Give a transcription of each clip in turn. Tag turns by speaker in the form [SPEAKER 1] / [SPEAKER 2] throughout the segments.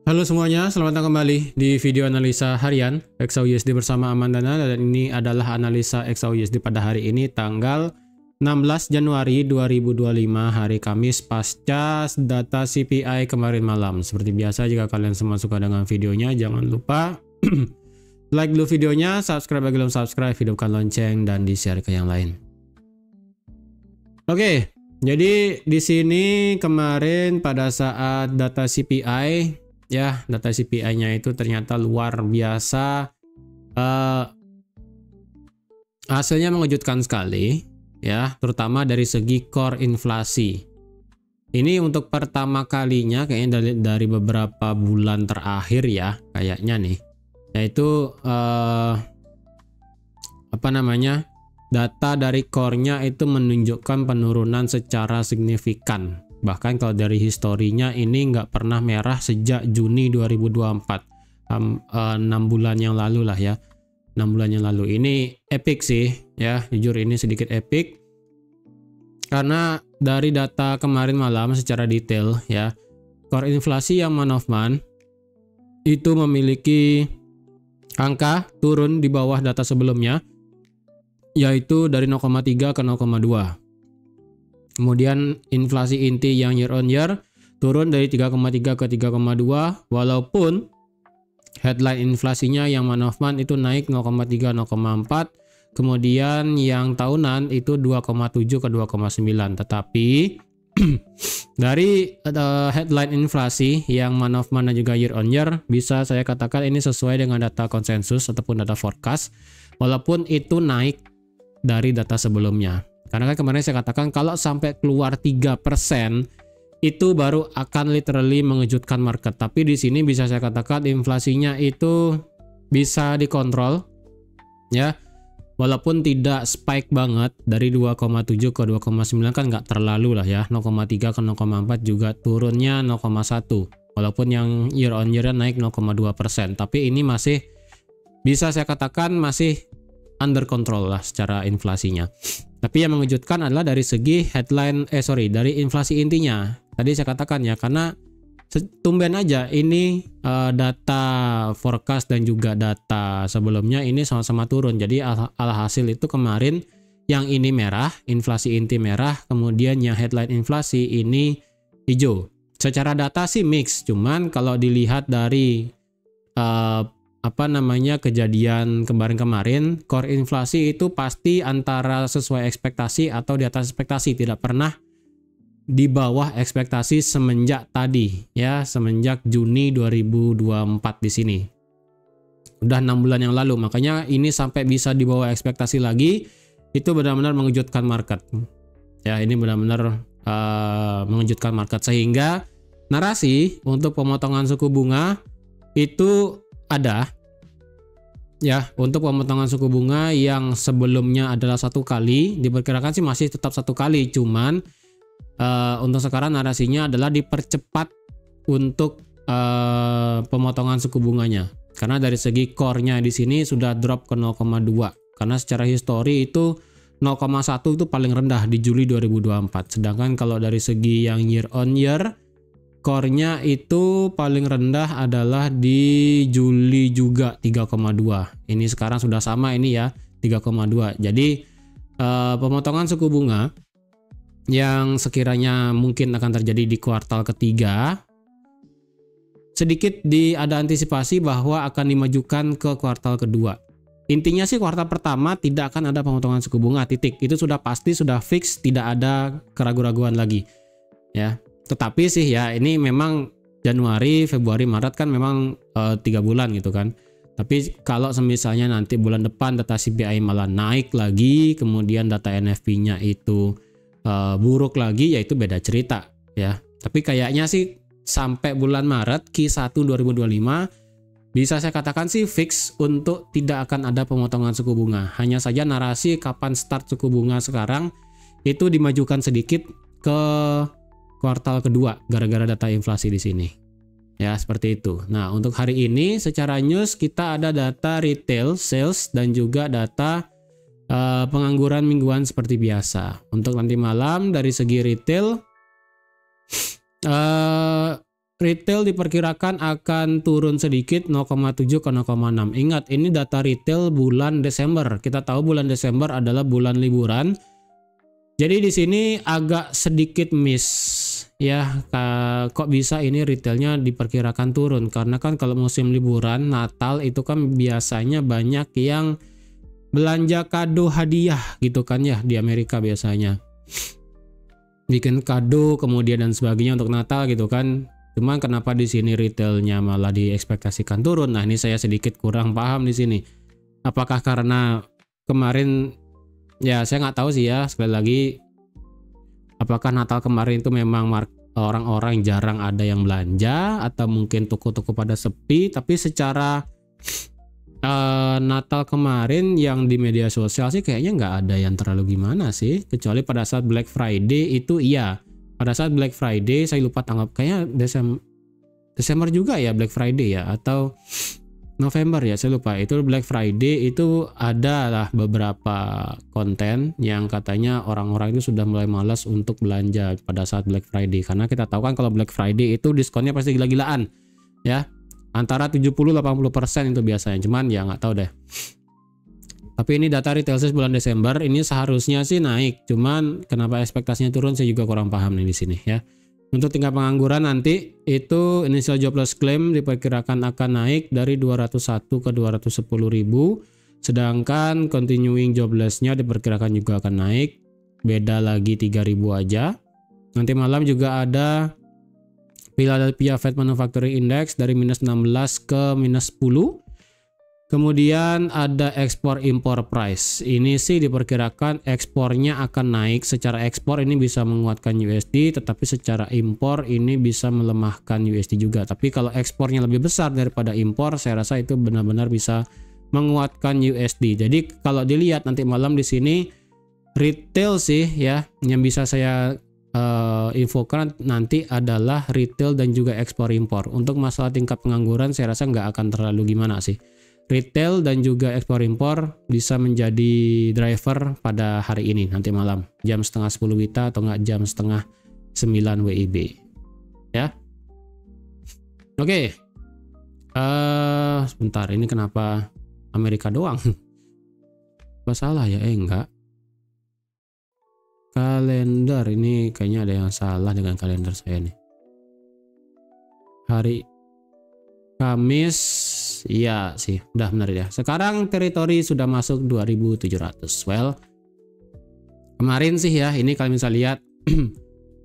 [SPEAKER 1] Halo semuanya, selamat datang kembali di video analisa harian XAUUSD bersama Amandana, dan ini adalah analisa XAUUSD pada hari ini tanggal 16 Januari 2025, hari Kamis pasca data CPI kemarin malam. Seperti biasa, jika kalian semua suka dengan videonya, jangan lupa like dulu videonya, subscribe bagi belum subscribe, hidupkan lonceng, dan di-share ke yang lain. Oke, jadi di sini kemarin pada saat data CPI, ya, data CPI-nya itu ternyata luar biasa, hasilnya mengejutkan sekali, ya, terutama dari segi core inflasi. Ini untuk pertama kalinya kayaknya dari beberapa bulan terakhir ya, kayaknya nih, yaitu data dari core-nya itu menunjukkan penurunan secara signifikan. Bahkan kalau dari historinya ini nggak pernah merah sejak Juni 2024, 6 bulan yang lalu lah ya, 6 bulan yang lalu. Ini epic sih ya, jujur ini sedikit epic karena dari data kemarin malam secara detail ya, core inflasi yang month of month itu memiliki angka turun di bawah data sebelumnya, yaitu dari 0,3 ke 0,2. Kemudian inflasi inti yang year on year turun dari 3,3 ke 3,2, walaupun headline inflasinya yang month of month itu naik 0,3 0,4, kemudian yang tahunan itu 2,7 ke 2,9. Tetapi dari headline inflasi yang month of month dan juga year on year, bisa saya katakan ini sesuai dengan data konsensus ataupun data forecast, walaupun itu naik dari data sebelumnya. Karena kan kemarin saya katakan kalau sampai keluar 3% itu baru akan literally mengejutkan market. Tapi di sini bisa saya katakan inflasinya itu bisa dikontrol ya. Walaupun tidak spike banget dari 2,7 ke 2,9 kan nggak terlalu lah ya. 0,3 ke 0,4 juga turunnya 0,1. Walaupun yang year on year naik 0,2%. Tapi ini masih bisa saya katakan masih under control lah secara inflasinya. Tapi yang mengejutkan adalah dari segi headline, dari inflasi intinya. Tadi saya katakan ya, karena tumben aja ini data forecast dan juga data sebelumnya ini sama-sama turun. Jadi alhasil itu kemarin yang ini merah, inflasi inti merah, kemudian yang headline inflasi ini hijau. Secara data sih mix, cuman kalau dilihat dari kejadian kemarin-kemarin, core inflasi itu pasti antara sesuai ekspektasi atau di atas ekspektasi, tidak pernah di bawah ekspektasi semenjak tadi ya, semenjak Juni 2024 di sini. Udah 6 bulan yang lalu, makanya ini sampai bisa di bawah ekspektasi lagi, itu benar-benar mengejutkan market. Ya, ini benar-benar mengejutkan market, sehingga narasi untuk pemotongan suku bunga itu ada ya. Untuk pemotongan suku bunga yang sebelumnya adalah 1 kali, diperkirakan sih masih tetap 1 kali, cuman untuk sekarang narasinya adalah dipercepat untuk pemotongan suku bunganya, karena dari segi core-nya di sini sudah drop ke 0,2, karena secara histori itu 0,1 itu paling rendah di Juli 2024, sedangkan kalau dari segi yang year on year core-nya itu paling rendah adalah di Juli juga 3,2. Ini sekarang sudah sama ini ya, 3,2. Jadi pemotongan suku bunga yang sekiranya mungkin akan terjadi di kuartal ketiga, sedikit ada antisipasi bahwa akan dimajukan ke kuartal kedua. Intinya sih kuartal pertama tidak akan ada pemotongan suku bunga, titik. Itu sudah pasti, sudah fix, tidak ada keraguan-raguan lagi ya. Tetapi sih ya, ini memang Januari, Februari, Maret kan memang 3 bulan gitu kan. Tapi kalau misalnya nanti bulan depan data CPI malah naik lagi, kemudian data NFP-nya itu buruk lagi, yaitu beda cerita ya. Tapi kayaknya sih sampai bulan Maret Q1 2025 bisa saya katakan sih fix untuk tidak akan ada pemotongan suku bunga. Hanya saja narasi kapan start suku bunga sekarang itu dimajukan sedikit ke kuartal kedua gara-gara data inflasi di sini. Ya, seperti itu. Nah, untuk hari ini secara news kita ada data retail sales dan juga data pengangguran mingguan seperti biasa. Untuk nanti malam dari segi retail retail diperkirakan akan turun sedikit 0,7 ke 0,6. Ingat, ini data retail bulan Desember. Kita tahu bulan Desember adalah bulan liburan. Jadi di sini agak sedikit miss ya. Kok bisa ini retailnya diperkirakan turun? Karena kan kalau musim liburan Natal itu kan biasanya banyak yang belanja kado hadiah gitu kan ya, di Amerika biasanya. Bikin kado kemudian dan sebagainya untuk Natal gitu kan. Cuman kenapa di sini retailnya malah diekspektasikan turun? Nah, ini saya sedikit kurang paham di sini. Apakah karena kemarin, ya saya nggak tahu sih ya, sekali lagi, apakah Natal kemarin itu memang orang-orang jarang ada yang belanja, atau mungkin toko-toko pada sepi. Tapi secara Natal kemarin yang di media sosial sih kayaknya nggak ada yang terlalu gimana sih, kecuali pada saat Black Friday itu iya. Pada saat Black Friday, saya lupa tanggal, kayaknya Desember juga ya Black Friday ya, atau November ya, saya lupa. Itu Black Friday itu adalah beberapa konten yang katanya orang-orang itu sudah mulai malas untuk belanja pada saat Black Friday. Karena kita tahu kan kalau Black Friday itu diskonnya pasti gila-gilaan ya. Antara 70-80% itu biasanya. Cuman ya nggak tahu deh. Tapi ini data retail sales bulan Desember, ini seharusnya sih naik. Cuman kenapa ekspektasinya turun saya juga kurang paham nih di sini ya. Untuk tingkat pengangguran nanti itu initial jobless claim diperkirakan akan naik dari 201 ke 210 ribu. Sedangkan continuing jobless-nya diperkirakan juga akan naik. Beda lagi 3 ribu aja. Nanti malam juga ada Philadelphia Fed Manufacturing Index dari minus 16 ke minus 10. Kemudian ada ekspor impor price. Ini sih diperkirakan ekspornya akan naik. Secara ekspor ini bisa menguatkan USD, tetapi secara impor ini bisa melemahkan USD juga. Tapi kalau ekspornya lebih besar daripada impor, saya rasa itu benar-benar bisa menguatkan USD. Jadi kalau dilihat nanti malam di sini retail sih ya yang bisa saya infokan nanti adalah retail dan juga ekspor impor. Untuk masalah tingkat pengangguran saya rasa nggak akan terlalu gimana sih. Retail dan juga ekspor impor bisa menjadi driver pada hari ini nanti malam jam setengah 10 WITA atau nggak jam setengah 9 WIB ya. Oke. Sebentar, ini kenapa Amerika doang? Apa salah ya? Enggak. Kalender ini kayaknya ada yang salah dengan kalender saya nih. Hari Kamis, iya sih, udah benar ya. Sekarang teritori sudah masuk 2700. Well, kemarin sih ya, ini kalian bisa lihat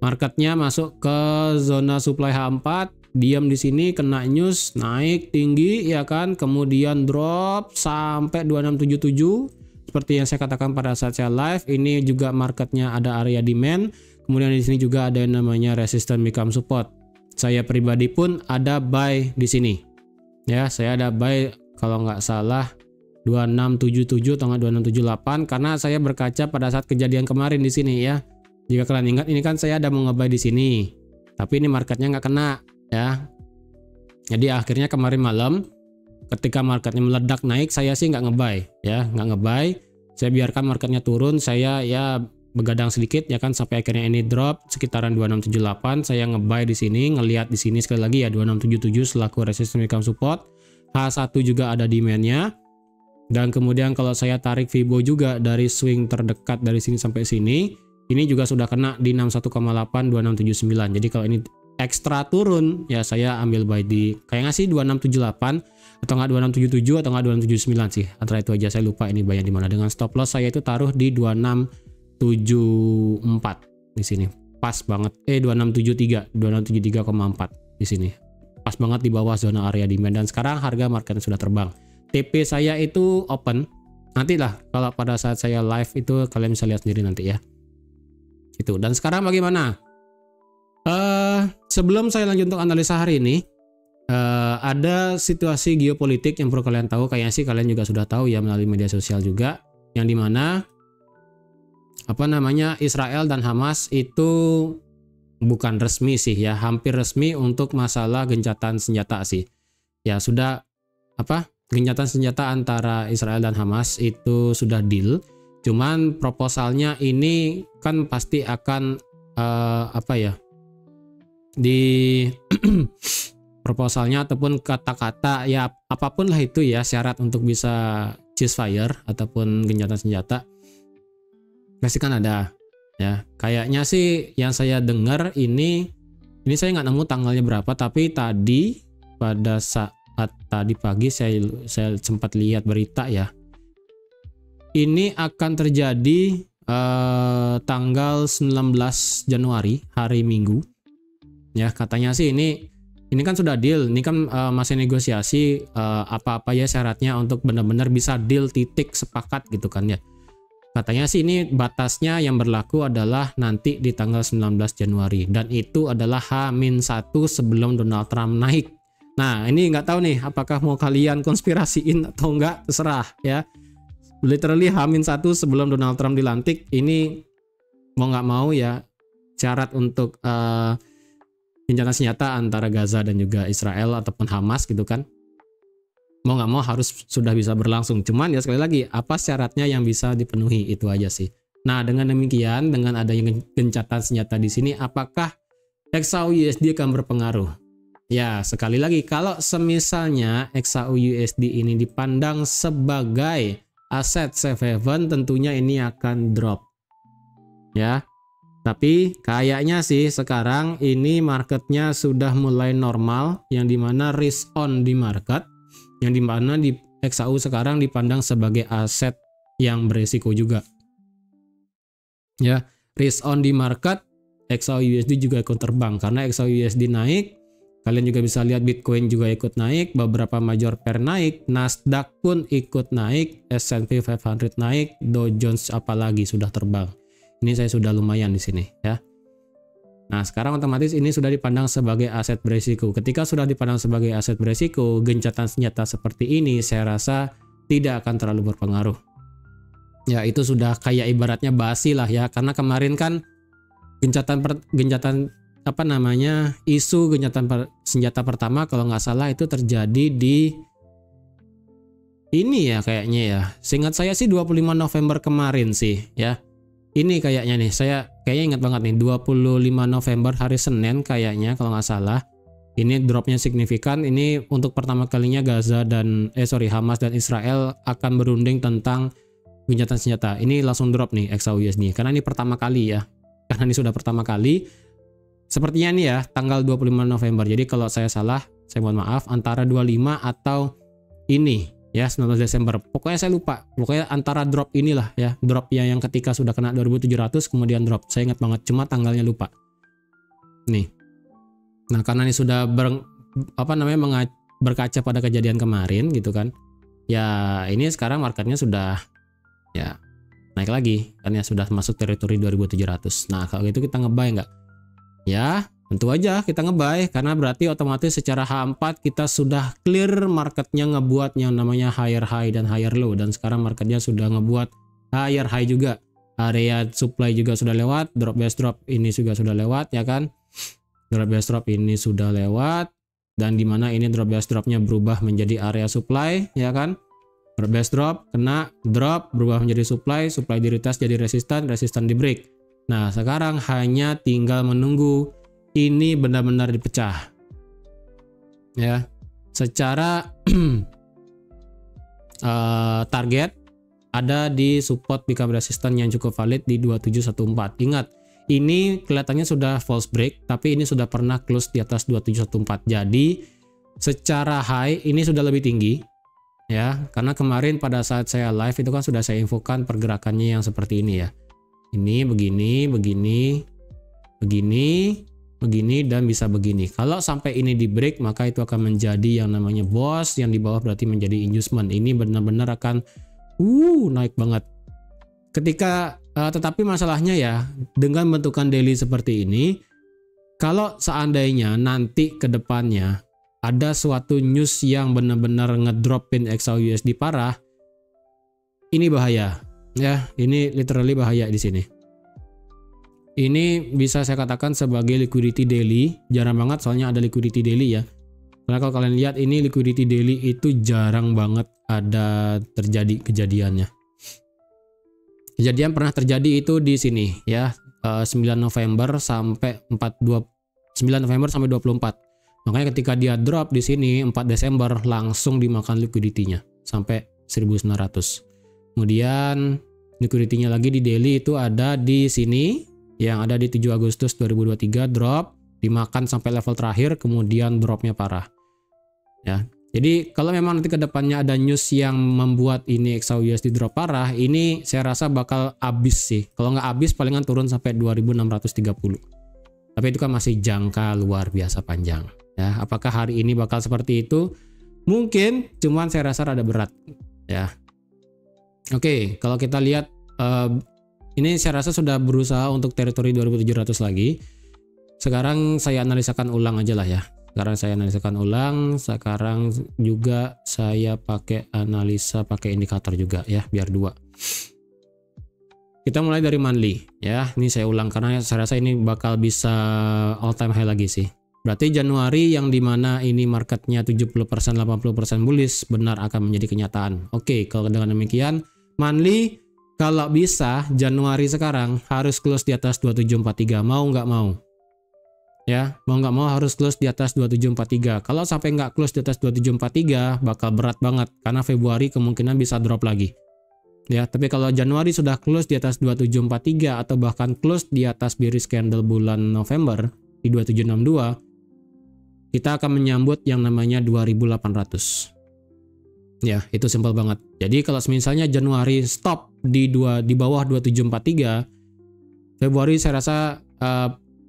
[SPEAKER 1] marketnya masuk ke zona supply H4, diam di sini, kena news, naik tinggi ya kan, kemudian drop sampai 2677. Seperti yang saya katakan pada saat saya live, ini juga marketnya ada area demand, kemudian di sini juga ada yang namanya resistance become support. Saya pribadi pun ada buy di sini. Ya, saya ada buy kalau nggak salah 2677 atau 2678 karena saya berkaca pada saat kejadian kemarin di sini ya. Jika kalian ingat, ini kan saya ada mau nge-buy di sini. Tapi ini marketnya nggak kena ya. Jadi akhirnya kemarin malam ketika marketnya meledak naik, saya sih nggak nge-buy ya, nggak nge-buy. Saya biarkan marketnya turun, saya ya begadang sedikit ya kan sampai akhirnya ini drop sekitaran 2678. Saya nge-buy di sini, ngelihat di sini sekali lagi ya 2677 selaku resistance become support. H1 juga ada demand-nya. Dan kemudian kalau saya tarik Fibo juga dari swing terdekat dari sini sampai sini, ini juga sudah kena di 61,8 2679. Jadi kalau ini ekstra turun ya saya ambil buy di kayaknya sih 2678 atau enggak 2677 atau enggak 2679 sih. Antara itu aja, saya lupa ini buy-nya di mana. Dengan stop loss saya itu taruh di 2674 di sini. Pas banget 2673, 2673,4 di sini. Pas banget di bawah zona area demand dan sekarang harga market sudah terbang. TP saya itu open. Nantilah kalau pada saat saya live itu kalian bisa lihat sendiri nanti ya. Itu. Dan sekarang bagaimana? Sebelum saya lanjut untuk analisa hari ini, ada situasi geopolitik yang perlu kalian tahu. Kayaknya sih kalian juga sudah tahu ya melalui media sosial juga, yang dimana Israel dan Hamas itu bukan resmi sih ya, hampir resmi untuk masalah gencatan senjata sih. Ya sudah gencatan senjata antara Israel dan Hamas itu sudah deal. Cuman proposalnya ini kan pasti akan di proposalnya ataupun kata-kata ya apapun lah itu ya syarat untuk bisa ceasefire ataupun gencatan senjata pasti kan ada ya. Kayaknya sih yang saya dengar ini saya nggak nemu tanggalnya berapa, tapi tadi pada saat tadi pagi saya sempat lihat berita ya, ini akan terjadi tanggal 19 Januari hari Minggu ya. Katanya sih ini kan sudah deal, ini kan masih negosiasi apa-apa ya syaratnya untuk benar-benar bisa deal titik sepakat gitu kan ya. Katanya sih ini batasnya yang berlaku adalah nanti di tanggal 19 Januari dan itu adalah H-1 sebelum Donald Trump naik. Nah ini nggak tahu nih apakah mau kalian konspirasiin atau enggak, terserah ya. Literally H-1 sebelum Donald Trump dilantik, ini mau nggak mau ya syarat untuk gencatan senjata antara Gaza dan juga Israel ataupun Hamas gitu kan, mau nggak mau harus sudah bisa berlangsung. Cuman ya sekali lagi apa syaratnya yang bisa dipenuhi, itu aja sih. Nah dengan demikian, dengan adanya gencatan senjata di sini, apakah XAUUSD akan berpengaruh? Ya sekali lagi, kalau semisalnya XAUUSD ini dipandang sebagai aset safe haven, tentunya ini akan drop ya. Tapi kayaknya sih sekarang ini marketnya sudah mulai normal, yang dimana risk on di market, yang dimana di XAU sekarang dipandang sebagai aset yang beresiko juga ya. Risk on di market, XAUUSD juga ikut terbang karena XAUUSD naik. Kalian juga bisa lihat Bitcoin juga ikut naik, beberapa major pair naik, Nasdaq pun ikut naik, S&P 500 naik, Dow Jones apalagi sudah terbang. Ini saya sudah lumayan di sini ya. Nah sekarang otomatis ini sudah dipandang sebagai aset beresiko. Ketika sudah dipandang sebagai aset beresiko, gencatan senjata seperti ini saya rasa tidak akan terlalu berpengaruh. Ya itu sudah kayak ibaratnya basi lah ya, karena kemarin kan gencatan apa namanya, isu gencatan senjata pertama kalau nggak salah itu terjadi di ini ya kayaknya ya. Seingat saya sih 25 November kemarin sih ya. Ini kayaknya nih, saya kayaknya ingat banget nih 25 November hari Senin kayaknya kalau nggak salah. Ini dropnya signifikan. Ini untuk pertama kalinya Gaza dan Hamas dan Israel akan berunding tentang gencatan senjata. Ini langsung drop nih XAUUSD karena ini pertama kali ya. Karena ini sudah pertama kali. Sepertinya nih ya tanggal 25 November. Jadi kalau saya salah, saya mohon maaf, antara 25 atau ini ya 19 Desember. Pokoknya saya lupa. Pokoknya antara drop inilah ya, drop yang ketika sudah kena 2700 kemudian drop. Saya ingat banget, cuma tanggalnya lupa. Nih. Nah, karena ini sudah berkaca pada kejadian kemarin gitu kan. Ya, ini sekarang marketnya sudah ya naik lagi kan ya, sudah masuk teritori 2700. Nah, kalau gitu kita nge-buy nggak? Ya, tentu aja kita nge-buy karena berarti otomatis secara H4 kita sudah clear marketnya, ngebuat yang namanya higher high dan higher low, dan sekarang marketnya sudah ngebuat higher high juga. Area supply juga sudah lewat, drop base drop ini juga sudah lewat ya kan. Drop base drop ini sudah lewat, dan dimana ini drop base dropnya berubah menjadi area supply ya kan. Drop base drop kena, drop berubah menjadi supply, supply di retest jadi resistan, resistan di break. Nah sekarang hanya tinggal menunggu ini benar-benar dipecah ya. Secara target ada di support become resistant yang cukup valid di 2714. Ingat, ini kelihatannya sudah false break, tapi ini sudah pernah close di atas 2714. Jadi secara high ini sudah lebih tinggi ya, karena kemarin pada saat saya live itu kan sudah saya infokan pergerakannya yang seperti ini ya. Ini begini, begini, begini, begini, dan bisa begini. Kalau sampai ini di break, maka itu akan menjadi yang namanya boss, yang di bawah berarti menjadi inducement. Ini benar-benar akan naik banget. Ketika tetapi masalahnya ya, dengan bentukan daily seperti ini, kalau seandainya nanti ke depannya ada suatu news yang benar-benar ngedropin XAUUSD parah, ini bahaya. Ya, ini literally bahaya di sini. Ini bisa saya katakan sebagai liquidity daily. Jarang banget soalnya ada liquidity daily ya. Karena kalau kalian lihat ini liquidity daily itu jarang banget ada terjadi kejadiannya. Kejadian pernah terjadi itu di sini ya, 9 November sampai 42 9 November sampai 24. Makanya ketika dia drop di sini 4 Desember langsung dimakan liquidity-nya sampai 1900. Kemudian liquidity-nya lagi di daily itu ada di sini yang ada di 7 Agustus 2023 drop, dimakan sampai level terakhir, kemudian dropnya parah. Ya. Jadi kalau memang nanti ke depannya ada news yang membuat ini XAUUSD drop parah, ini saya rasa bakal habis sih. Kalau nggak habis palingan turun sampai 2630. Tapi itu kan masih jangka luar biasa panjang. Ya, apakah hari ini bakal seperti itu? Mungkin, cuman saya rasa rada berat. Ya. Oke, kalau kita lihat ini saya rasa sudah berusaha untuk teritori 2700 lagi. Sekarang saya analisakan ulang aja lah ya. Sekarang saya analisakan ulang. Sekarang juga saya pakai analisa pakai indikator juga ya, biar dua. Kita mulai dari monthly ya. Ini saya ulang karena saya rasa ini bakal bisa all time high lagi sih. Berarti Januari yang dimana ini marketnya 70% 80% bullish benar akan menjadi kenyataan. Oke, kalau dengan demikian monthly kalau bisa Januari sekarang harus close di atas 2743, mau nggak mau. Ya, mau nggak mau harus close di atas 2743. Kalau sampai nggak close di atas 2743 bakal berat banget karena Februari kemungkinan bisa drop lagi. Ya, tapi kalau Januari sudah close di atas 2743 atau bahkan close di atas bearish candle bulan November di 2762, kita akan menyambut yang namanya 2800. Ya, itu simpel banget. Jadi kalau misalnya Januari stop di bawah 2743, Februari saya rasa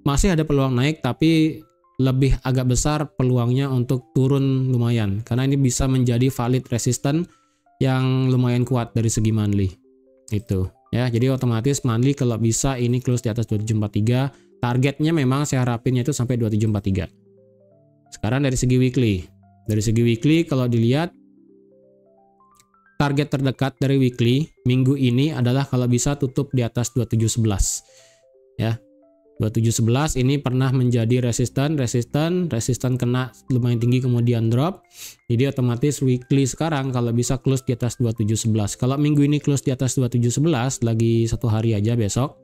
[SPEAKER 1] masih ada peluang naik, tapi lebih agak besar peluangnya untuk turun lumayan karena ini bisa menjadi valid resistance yang lumayan kuat dari segi monthly itu ya. Jadi otomatis monthly kalau bisa ini close di atas 2743, targetnya memang saya harapinnya itu sampai 2743. Sekarang dari segi weekly kalau dilihat target terdekat dari weekly minggu ini adalah kalau bisa tutup di atas 2711 ya. 2711 ini pernah menjadi resisten kena lumayan tinggi kemudian drop. Jadi otomatis weekly sekarang kalau bisa close di atas 2711. Kalau minggu ini close di atas 2711 lagi satu hari aja besok.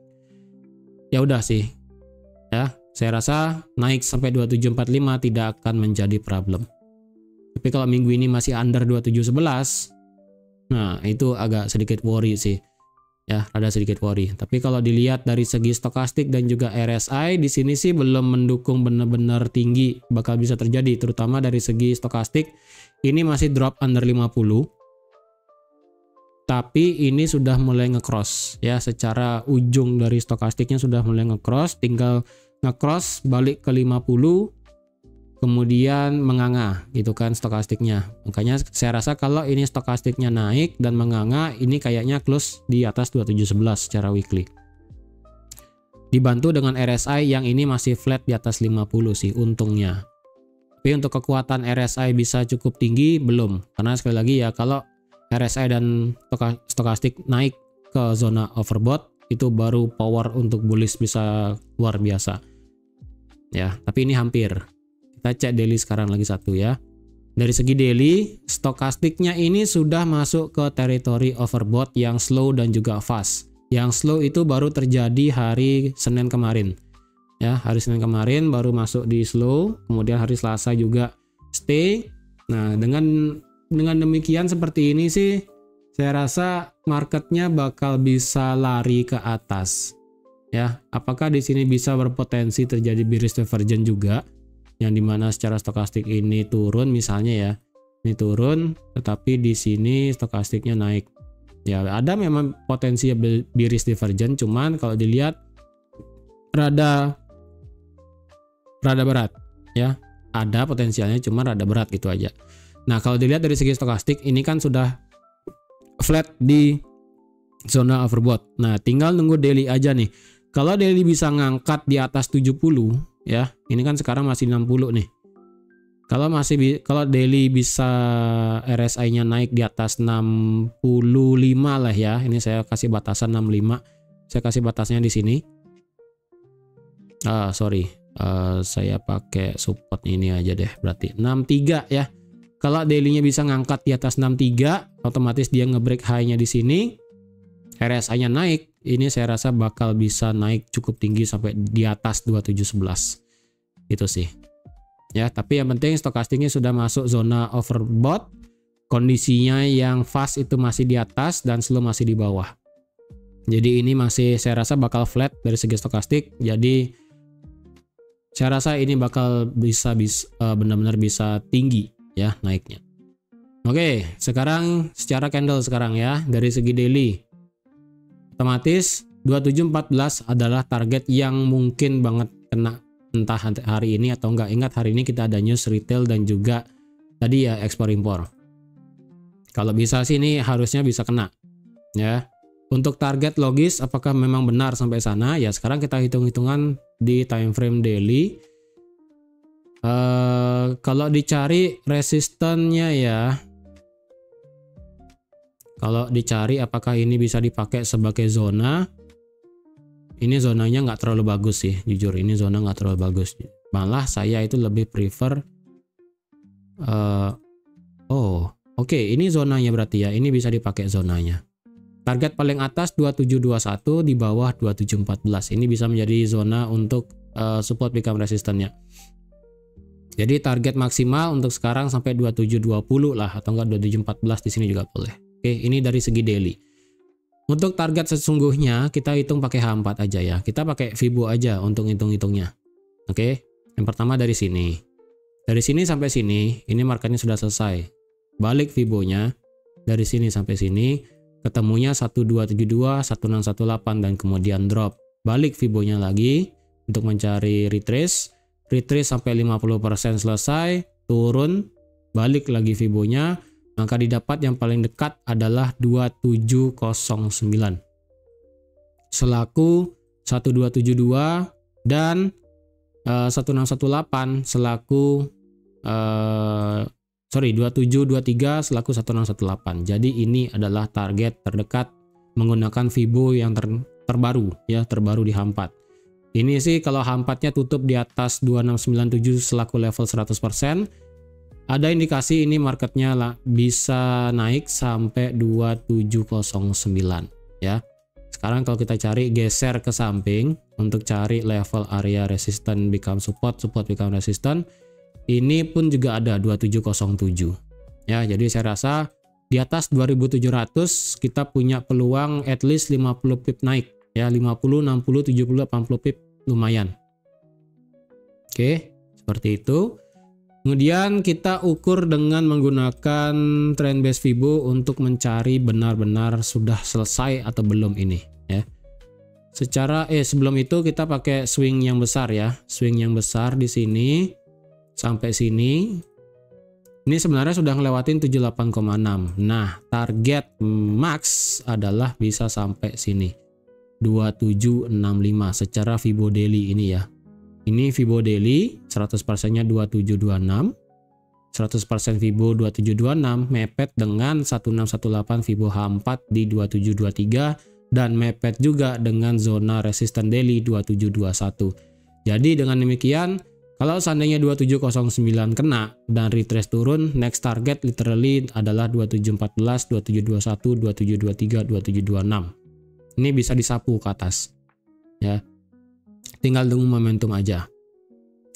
[SPEAKER 1] Ya udah sih. Ya, saya rasa naik sampai 2745 tidak akan menjadi problem. Tapi kalau minggu ini masih under 2711, nah itu agak sedikit worry sih. Ya, ada sedikit worry. Tapi kalau dilihat dari segi stokastik dan juga RSI di sini sih belum mendukung benar-benar tinggi bakal bisa terjadi, terutama dari segi stokastik ini masih drop under 50. Tapi ini sudah mulai nge-cross ya, secara ujung dari stokastiknya sudah mulai nge-cross, tinggal nge-cross balik ke 50 kemudian menganga gitu kan stokastiknya. Makanya saya rasa kalau ini stokastiknya naik dan menganga, ini kayaknya close di atas 2711 secara weekly. Dibantu dengan RSI yang ini masih flat di atas 50 sih untungnya. Tapi untuk kekuatan RSI bisa cukup tinggi belum. Karena sekali lagi ya, kalau RSI dan stokastik naik ke zona overbought itu baru power untuk bullish bisa luar biasa. Ya, tapi ini hampir. Kita cek daily sekarang lagi satu ya. Dari segi daily, stokastiknya ini sudah masuk ke teritori overbought yang slow dan juga fast. Yang slow itu baru terjadi hari Senin kemarin. Ya, hari Senin kemarin baru masuk di slow, kemudian hari Selasa juga stay. Nah, dengan demikian seperti ini sih saya rasa marketnya bakal bisa lari ke atas. Ya, apakah di sini bisa berpotensi terjadi bearish divergence juga? Yang dimana secara stokastik ini turun misalnya ya, ini turun tetapi di sini stokastiknya naik ya, ada memang potensi bearish divergence, cuman kalau dilihat rada berat ya, ada potensialnya cuman rada berat gitu aja. Nah kalau dilihat dari segi stokastik ini kan sudah flat di zona overbought. Nah tinggal nunggu daily aja nih. Kalau daily bisa ngangkat di atas 70 ya, ini kan sekarang masih 60 nih. Kalau daily bisa RSI-nya naik di atas 65 lah ya. Ini saya kasih batasan 65. Saya kasih batasnya di sini. Saya pakai support ini aja deh, berarti 63 ya. Kalau daily-nya bisa ngangkat di atas 63, otomatis dia nge-break high-nya di sini. RSI-nya naik, ini saya rasa bakal bisa naik cukup tinggi sampai di atas 2711. Itu sih. Ya, tapi yang penting stokastiknya sudah masuk zona overbought, kondisinya yang fast itu masih di atas dan slow masih di bawah. Jadi ini masih saya rasa bakal flat dari segi stokastik. Jadi saya rasa ini bakal benar-benar bisa tinggi ya naiknya. Oke, sekarang secara candle sekarang ya, dari segi daily. Otomatis 2714 adalah target yang mungkin banget kena entah hari ini atau enggak. Ingat hari ini kita ada news retail dan juga tadi ya ekspor impor. Kalau bisa sih ini harusnya bisa kena ya. Untuk target logis apakah memang benar sampai sana? Ya sekarang kita hitung-hitungan di time frame daily. Kalau dicari resistennya ya. Kalau dicari apakah ini bisa dipakai sebagai zona? Ini zonanya nggak terlalu bagus sih, jujur ini zona nggak terlalu bagus. Malah saya itu lebih prefer, oke, ini zonanya berarti ya, ini bisa dipakai zonanya. Target paling atas 2721 di bawah 2714. Ini bisa menjadi zona untuk support become resistannya. Jadi target maksimal untuk sekarang sampai 2720 lah atau enggak 2714 di sini juga boleh. Oke, ini dari segi daily. Untuk target sesungguhnya kita hitung pakai H4 aja ya. Kita pakai Fibo aja untuk hitung-hitungnya. Oke. Yang pertama dari sini. Dari sini sampai sini, ini marketnya sudah selesai. Balik Fibonya dari sini sampai sini, ketemunya 1272, 1618 dan kemudian drop. Balik Fibonya lagi untuk mencari retrace. Retrace sampai 50% selesai, turun, balik lagi Fibonya. Maka didapat yang paling dekat adalah 2709 selaku 1272 dan 1618 selaku 2723 selaku 1618. Jadi ini adalah target terdekat menggunakan Fibo yang terbaru ya, terbaru di H4. Ini sih kalau H4-nya tutup di atas 2697 selaku level 100%. Ada indikasi ini marketnya lah bisa naik sampai 2709 ya. Sekarang kalau kita cari geser ke samping untuk cari level area resistance become support, support become resistance. Ini pun juga ada 2707 ya. Jadi saya rasa di atas 2700 kita punya peluang at least 50 pip naik ya, 50, 60, 70, 80 pip lumayan. Oke, seperti itu. Kemudian kita ukur dengan menggunakan trend base Fibo untuk mencari benar-benar sudah selesai atau belum ini ya. Sebelum itu kita pakai swing yang besar ya. Swing yang besar di sini sampai sini. Ini sebenarnya sudah ngelewatin 78,6. Nah, target max adalah bisa sampai sini. 2765 secara Fibo daily ini ya. Ini Fibo daily 100%-nya 2726, 100% Fibo 2726 mepet dengan 1618 Fibo H4 di 2723 dan mepet juga dengan zona resisten daily 2721. Jadi dengan demikian kalau seandainya 2709 kena dan retrace turun, next target literally adalah 2714, 2721, 2723, 2726. Ini bisa disapu ke atas ya. Tinggal tunggu momentum aja.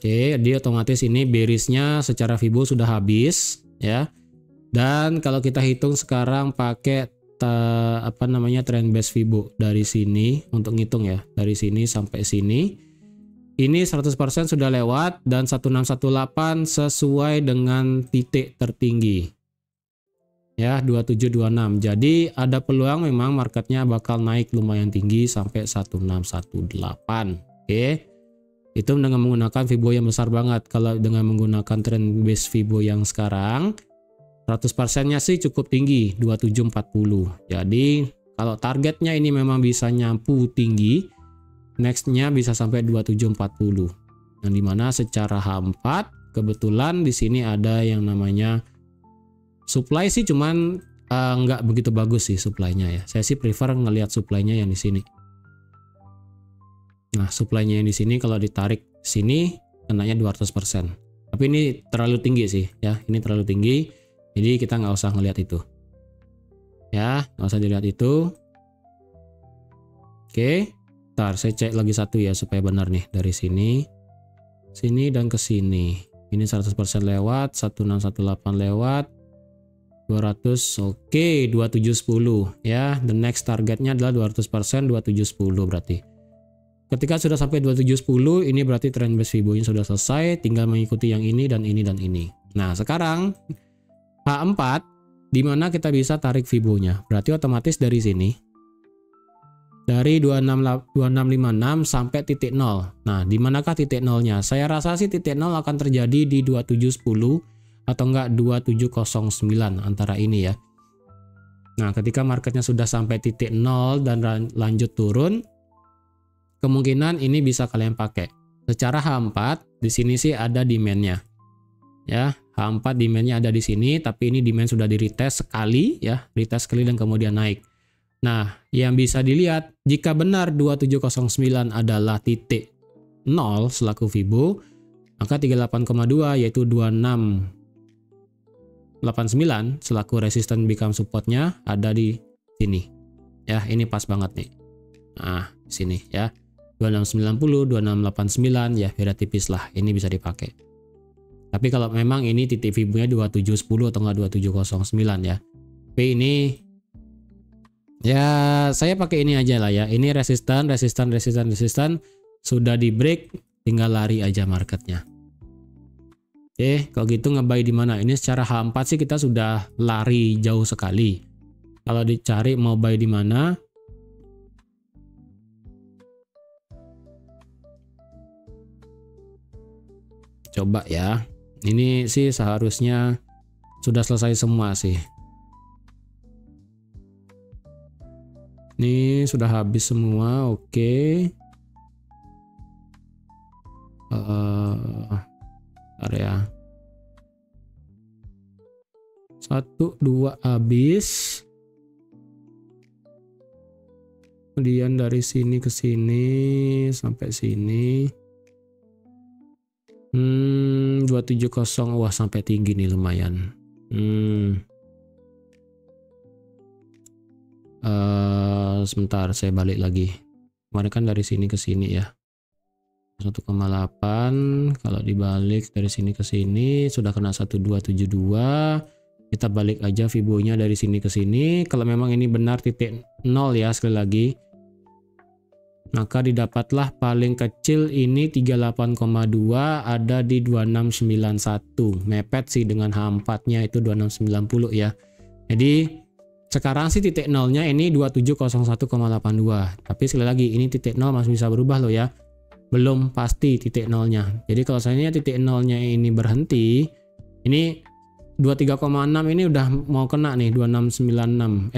[SPEAKER 1] Oke, dia otomatis ini bearish-nya secara Fibo sudah habis ya. Dan kalau kita hitung sekarang pakai trend base Fibo dari sini untuk ngitung ya, dari sini sampai sini. Ini 100% sudah lewat dan 1618 sesuai dengan titik tertinggi. Ya, 2726. Jadi ada peluang memang marketnya bakal naik lumayan tinggi sampai 1618. Oke, itu dengan menggunakan Fibo yang besar banget. Kalau dengan menggunakan trend base Fibo yang sekarang 100%-nya sih cukup tinggi 2740. Jadi kalau targetnya ini memang bisa nyampu tinggi, nextnya bisa sampai 2740. Yang dimana secara H4 kebetulan di sini ada yang namanya supply sih, cuman nggak begitu bagus sih supply-nya ya. Saya sih prefer ngelihat supply-nya yang di sini. Nah, supply-nya yang di sini kalau ditarik sini kenanya 200%. Tapi ini terlalu tinggi sih ya. Ini terlalu tinggi. Jadi kita nggak usah ngelihat itu. Ya, nggak usah dilihat itu. Oke. Ntar saya cek lagi satu ya supaya benar nih dari sini sini dan ke sini. Ini 100% lewat, 1618 lewat, 200, oke, 2710 ya. The next targetnya adalah 200%, 2710 berarti. Ketika sudah sampai 2710, ini berarti trend base Fibo-nya sudah selesai, tinggal mengikuti yang ini dan ini dan ini. Nah, sekarang H4 di mana kita bisa tarik Fibo-nya. Berarti otomatis dari sini, dari 2656 sampai titik 0. Nah, di manakah titik 0-nya? Saya rasa sih titik 0 akan terjadi di 2710 atau enggak 2709 antara ini ya. Nah, ketika marketnya sudah sampai titik 0 dan lanjut turun, kemungkinan ini bisa kalian pakai. Secara H4 di sini sih ada demand-nya. Ya, H4 demand-nya ada di sini, tapi ini demand sudah di retest sekali ya, retest sekali dan kemudian naik. Nah, yang bisa dilihat jika benar 2709 adalah titik 0 selaku Fibo, maka 38,2 yaitu 2689 selaku resisten become supportnya ada di sini. Ya, ini pas banget nih. Nah, sini ya. 2690, 2689 ya, beda tipis lah. Ini bisa dipakai. Tapi kalau memang ini titik Fibo-nya 2710 atau enggak 2709 ya. Tapi ini ya saya pakai ini aja lah ya. Ini resisten sudah di break, tinggal lari aja marketnya. Oke, kalau gitu nge-buy di mana? Ini secara H4 sih kita sudah lari jauh sekali. Kalau dicari mau buy di mana? Coba ya. Ini sih seharusnya sudah selesai semua sih. Ini sudah habis semua, oke. Area 1, 2 habis. Kemudian dari sini ke sini sampai sini. 270, wah sampai tinggi nih lumayan. Sebentar saya balik lagi. Kemarin kan dari sini ke sini ya. 1,8, kalau dibalik dari sini ke sini sudah kena 1272. Kita balik aja Fibo-nya dari sini ke sini. Kalau memang ini benar titik 0 ya, sekali lagi, maka didapatlah paling kecil ini 38,2 ada di 2691. Mepet sih dengan H4-nya itu 2690 ya. Jadi sekarang sih titik 0-nya ini 2701,82. Tapi sekali lagi ini titik 0 masih bisa berubah loh ya. Belum pasti titik 0-nya. Jadi kalau seandainya titik 0-nya ini berhenti, ini 23,6 ini udah mau kena nih 2695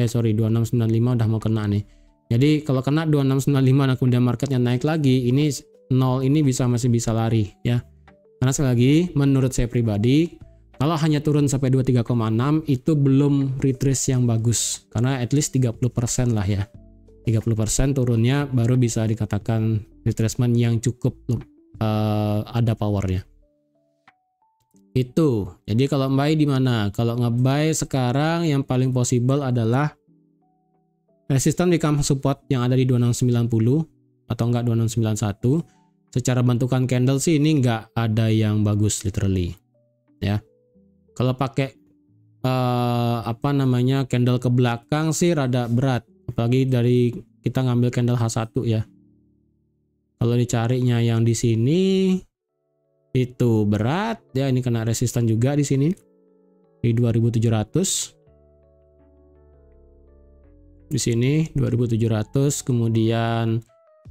[SPEAKER 1] udah mau kena nih. Jadi kalau kena 2695 dan kemudian marketnya naik lagi, ini 0 ini masih bisa lari ya. Karena sekali lagi menurut saya pribadi, kalau hanya turun sampai 23,6 itu belum retrace yang bagus. Karena at least 30% lah ya. 30% turunnya baru bisa dikatakan retracement yang cukup ada powernya. Itu. Jadi kalau buy di mana? Kalau nge-buy sekarang yang paling possible adalah resisten become support yang ada di 2690 atau enggak 2691. Secara bentukan candle sih ini enggak ada yang bagus literally. Ya. Kalau pakai candle ke belakang sih rada berat, apalagi dari kita ngambil candle H1 ya. Kalau dicarinya yang di sini itu berat ya, ini kena resisten juga di sini di 2700. Di sini 2700, kemudian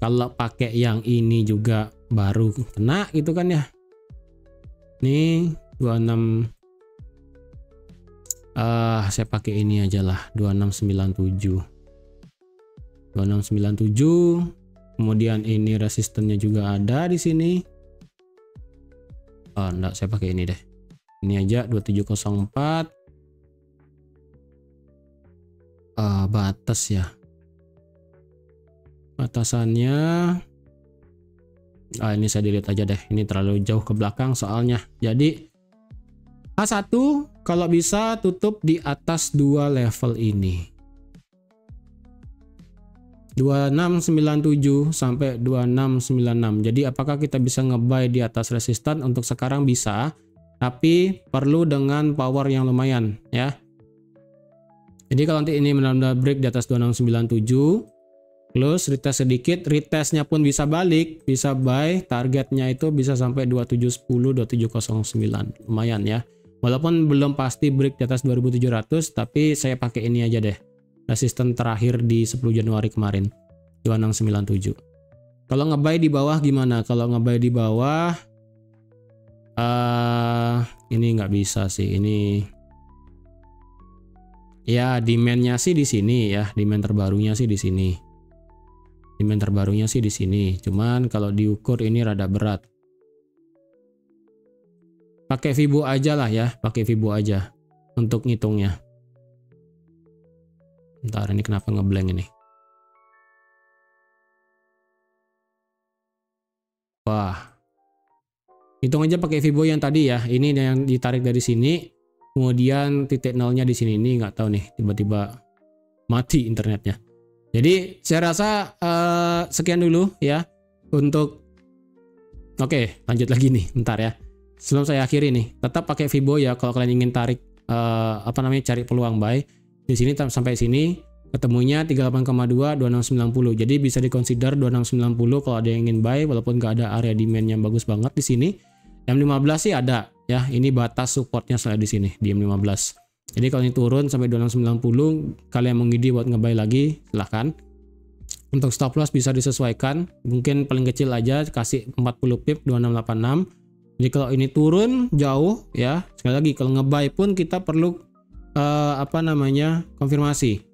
[SPEAKER 1] kalau pakai yang ini juga baru kena gitu kan ya. Ini 26 saya pakai ini aja lah 2697. Kemudian ini resistennya juga ada di sini. Enggak, saya pakai ini deh. Ini aja 2704. Batas ya. Batasannya ini saya delete aja deh. Ini terlalu jauh ke belakang soalnya. Jadi H1 kalau bisa tutup di atas 2 level ini. 2697 sampai 2696. Jadi apakah kita bisa nge-buy di atas resistan? Untuk sekarang bisa, tapi perlu dengan power yang lumayan ya. Jadi kalau nanti ini benar-benar break di atas 2697, close, retest sedikit, retestnya pun bisa balik, bisa buy, targetnya itu bisa sampai 2710, 2709, lumayan ya. Walaupun belum pasti break di atas 2700, tapi saya pakai ini aja deh. Resisten terakhir di 10 Januari kemarin, 2697. Kalau nge-buy di bawah gimana? Kalau nge-buy di bawah, ini nggak bisa sih, ini ya demand-nya sih di sini ya, demand terbarunya sih di sini. Demand terbarunya sih di sini. Cuman kalau diukur ini rada berat. Pakai Fibo aja lah ya, pakai Fibo aja untuk ngitungnya. Bentar, ini kenapa ngeblank ini? Wah. Hitung aja pakai Fibo yang tadi ya. Ini yang ditarik dari sini. Kemudian titik nolnya di sini, ini nggak tahu nih, tiba-tiba mati internetnya. Jadi saya rasa sekian dulu ya untuk. Oke, lanjut lagi nih, bentar ya. Sebelum saya akhiri nih, tetap pakai Fibo ya kalau kalian ingin tarik cari peluang buy. Di sini sampai sini ketemunya 38,2 2690. Jadi bisa dikonsider 2690 kalau ada yang ingin buy, walaupun nggak ada area demand yang bagus banget di sini. M15 sih ada ya, ini batas supportnya saya di sini di M15. Jadi kalau ini turun sampai 2690, kalian mau ngidi buat ngebuy lagi, silahkan. Untuk stop loss bisa disesuaikan, mungkin paling kecil aja kasih 40 pip 2686. Jadi kalau ini turun jauh ya, sekali lagi kalau ngebuy pun kita perlu konfirmasi.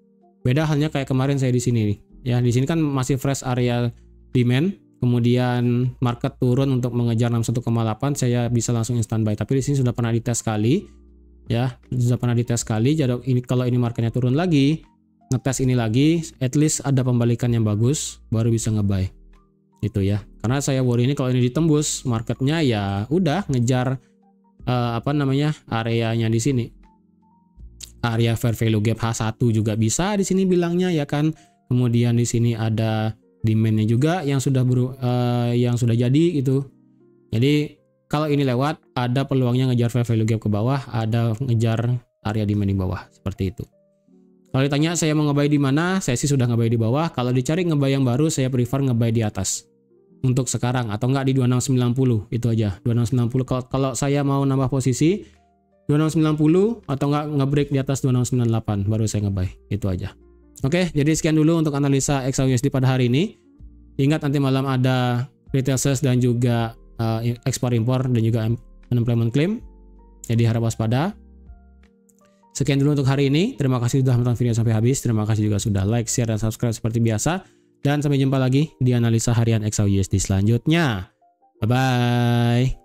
[SPEAKER 1] Beda halnya kayak kemarin saya di sini nih. Ya, di sini kan masih fresh area demand. Kemudian market turun untuk mengejar 61,8, saya bisa langsung instant buy. Tapi di sini sudah pernah dites sekali, ya, sudah pernah dites sekali. Jadi ini kalau ini marketnya turun lagi, ngetes ini lagi, at least ada pembalikan yang bagus, baru bisa ngebuy. Itu ya. Karena saya worry ini kalau ini ditembus, marketnya ya udah ngejar areanya di sini. Area fair value gap H1 juga bisa di sini bilangnya ya kan. Kemudian di sini ada demand-nya juga yang sudah jadi gitu. Jadi kalau ini lewat, ada peluangnya ngejar fair value gap ke bawah, ada ngejar area demand di bawah, seperti itu. Kalau ditanya saya mau ngebuy di mana, saya sih sudah ngebuy di bawah. Kalau dicari ngebuy yang baru, saya prefer ngebuy di atas untuk sekarang, atau enggak di 2690, itu aja 2690. Kalau saya mau nambah posisi 2690 atau enggak ngebreak di atas 2698, baru saya ngebuy, itu aja. Oke, jadi sekian dulu untuk analisa XAUSD pada hari ini. Ingat nanti malam ada retail sales dan juga ekspor impor dan juga unemployment claim. Jadi harap waspada. Sekian dulu untuk hari ini. Terima kasih sudah menonton video sampai habis. Terima kasih juga sudah like, share, dan subscribe seperti biasa. Dan sampai jumpa lagi di analisa harian XAUSD selanjutnya. Bye-bye.